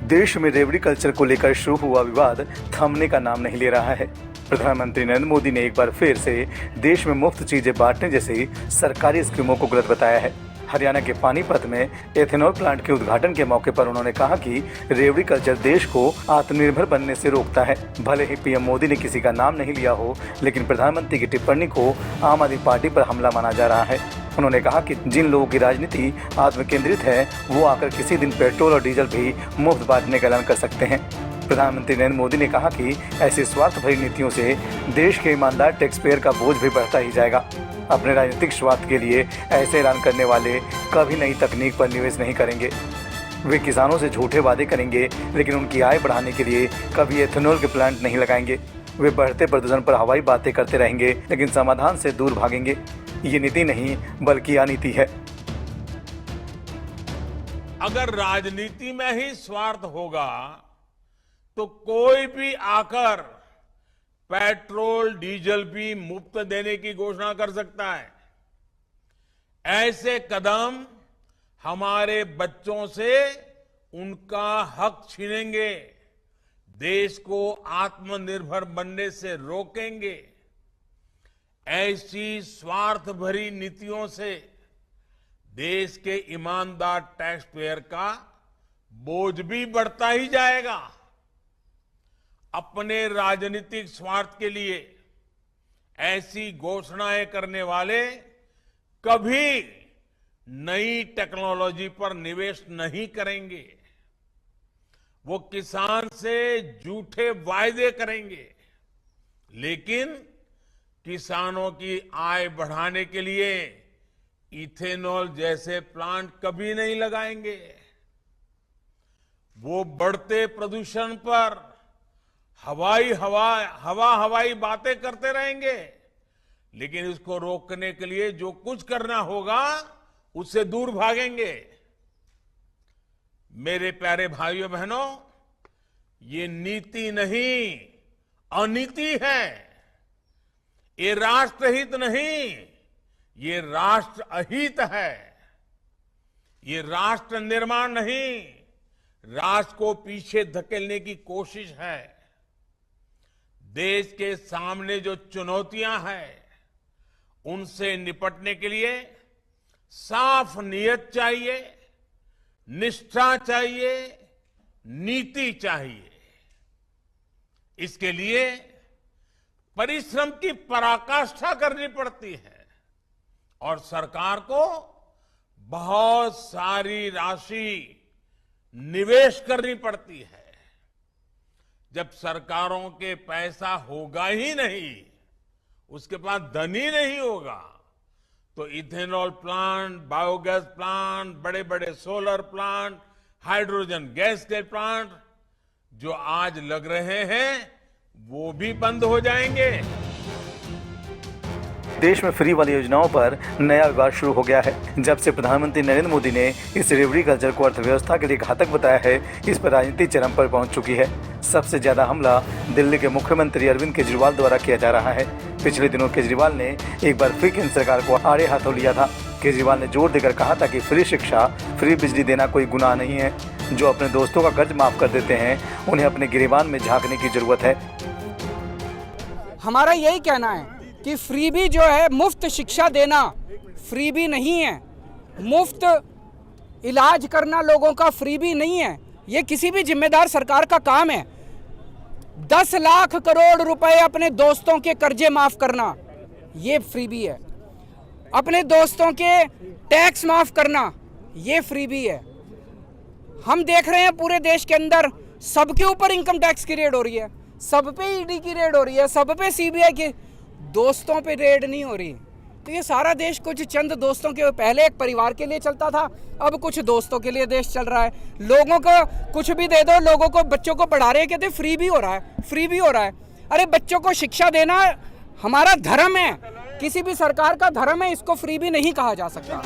देश में रेवड़ी कल्चर को लेकर शुरू हुआ विवाद थमने का नाम नहीं ले रहा है। प्रधानमंत्री नरेंद्र मोदी ने एक बार फिर से देश में मुफ्त चीजें बांटने जैसी सरकारी स्कीमों को गलत बताया है। हरियाणा के पानीपत में एथेनॉल प्लांट के उद्घाटन के मौके पर उन्होंने कहा कि रेवड़ी कल्चर देश को आत्मनिर्भर बनने से रोकता है। भले ही पीएम मोदी ने किसी का नाम नहीं लिया हो, लेकिन प्रधानमंत्री की टिप्पणी को आम आदमी पार्टी पर हमला माना जा रहा है। उन्होंने कहा कि जिन लोगों की राजनीति आत्मकेंद्रित है, वो आकर किसी दिन पेट्रोल और डीजल भी मुफ्त बांटने का ऐलान कर सकते हैं। प्रधानमंत्री नरेंद्र मोदी ने कहा कि ऐसी स्वार्थ भरी नीतियों से देश के ईमानदार टैक्स पेयर का बोझ भी बढ़ता ही जाएगा। अपने राजनीतिक स्वार्थ के लिए ऐसे ऐलान करने वाले कभी नई तकनीक पर निवेश नहीं करेंगे। वे किसानों से झूठे वादे करेंगे, लेकिन उनकी आय बढ़ाने के लिए कभी एथेनॉल के प्लांट नहीं लगाएंगे। वे बढ़ते प्रदूषण पर हवाई बातें करते रहेंगे, लेकिन समाधान से दूर भागेंगे। ये नीति नहीं बल्कि अनीति है। अगर राजनीति में ही स्वार्थ होगा तो कोई भी आकर पेट्रोल डीजल भी मुफ्त देने की घोषणा कर सकता है। ऐसे कदम हमारे बच्चों से उनका हक छीनेंगे, देश को आत्मनिर्भर बनने से रोकेंगे। ऐसी स्वार्थ भरी नीतियों से देश के ईमानदार टैक्स पेयर का बोझ भी बढ़ता ही जाएगा। अपने राजनीतिक स्वार्थ के लिए ऐसी घोषणाएं करने वाले कभी नई टेक्नोलॉजी पर निवेश नहीं करेंगे। वो किसान से झूठे वायदे करेंगे, लेकिन किसानों की आय बढ़ाने के लिए इथेनॉल जैसे प्लांट कभी नहीं लगाएंगे। वो बढ़ते प्रदूषण पर हवाई बातें करते रहेंगे, लेकिन इसको रोकने के लिए जो कुछ करना होगा उससे दूर भागेंगे। मेरे प्यारे भाइयों बहनों, ये नीति नहीं अनीति है। ये राष्ट्रहित नहीं, ये राष्ट्र अहित है। ये राष्ट्र निर्माण नहीं, राष्ट्र को पीछे धकेलने की कोशिश है। देश के सामने जो चुनौतियां हैं, उनसे निपटने के लिए साफ नीयत चाहिए, निष्ठा चाहिए, नीति चाहिए। इसके लिए परिश्रम की पराकाष्ठा करनी पड़ती है और सरकार को बहुत सारी राशि निवेश करनी पड़ती है। जब सरकारों के पैसा होगा ही नहीं, उसके पास धन ही नहीं होगा, तो इथेनॉल प्लांट, बायोगैस प्लांट, बड़े बड़े सोलर प्लांट, हाइड्रोजन गैस के प्लांट जो आज लग रहे हैं, वो भी बंद हो जाएंगे। देश में फ्री वाली योजनाओं पर नया विवाद शुरू हो गया है। जब से प्रधानमंत्री नरेंद्र मोदी ने इस रेवड़ी कल्चर को अर्थव्यवस्था के लिए घातक बताया है, इस पर राजनीति चरम पर पहुंच चुकी है। सबसे ज्यादा हमला दिल्ली के मुख्यमंत्री अरविंद केजरीवाल द्वारा किया जा रहा है। पिछले दिनों केजरीवाल ने एक बार फिर केंद्र सरकार को आड़े हाथों लिया था। केजरीवाल ने जोर देकर कहा था कि फ्री शिक्षा, फ्री बिजली देना कोई गुनाह नहीं है। जो अपने दोस्तों का कर्ज माफ कर देते हैं, उन्हें अपने गिरेबान में झांकने की जरूरत है। हमारा यही कहना है कि फ्री भी जो है, मुफ्त शिक्षा देना फ्री भी नहीं है, मुफ्त इलाज करना लोगों का फ्री भी नहीं है। ये किसी भी जिम्मेदार सरकार का काम है। 10 लाख करोड़ रुपए अपने दोस्तों के कर्जे माफ करना, ये फ्री भी है। अपने दोस्तों के टैक्स माफ करना, ये फ्री भी है। हम देख रहे हैं पूरे देश के अंदर सबके ऊपर इनकम टैक्स की रेड हो रही है, सब पे ईडी की रेड हो रही है, सब पे सीबीआई की, दोस्तों पे रेड नहीं हो रही। तो ये सारा देश कुछ चंद दोस्तों के, पहले एक परिवार के लिए चलता था, अब कुछ दोस्तों के लिए देश चल रहा है। लोगों को कुछ भी दे दो, लोगों को, बच्चों को पढ़ा रहे हैं, कहते फ्री भी हो रहा है, फ्री भी हो रहा है। अरे बच्चों को शिक्षा देना हमारा धर्म है, किसी भी सरकार का धर्म है, इसको फ्री भी नहीं कहा जा सकता।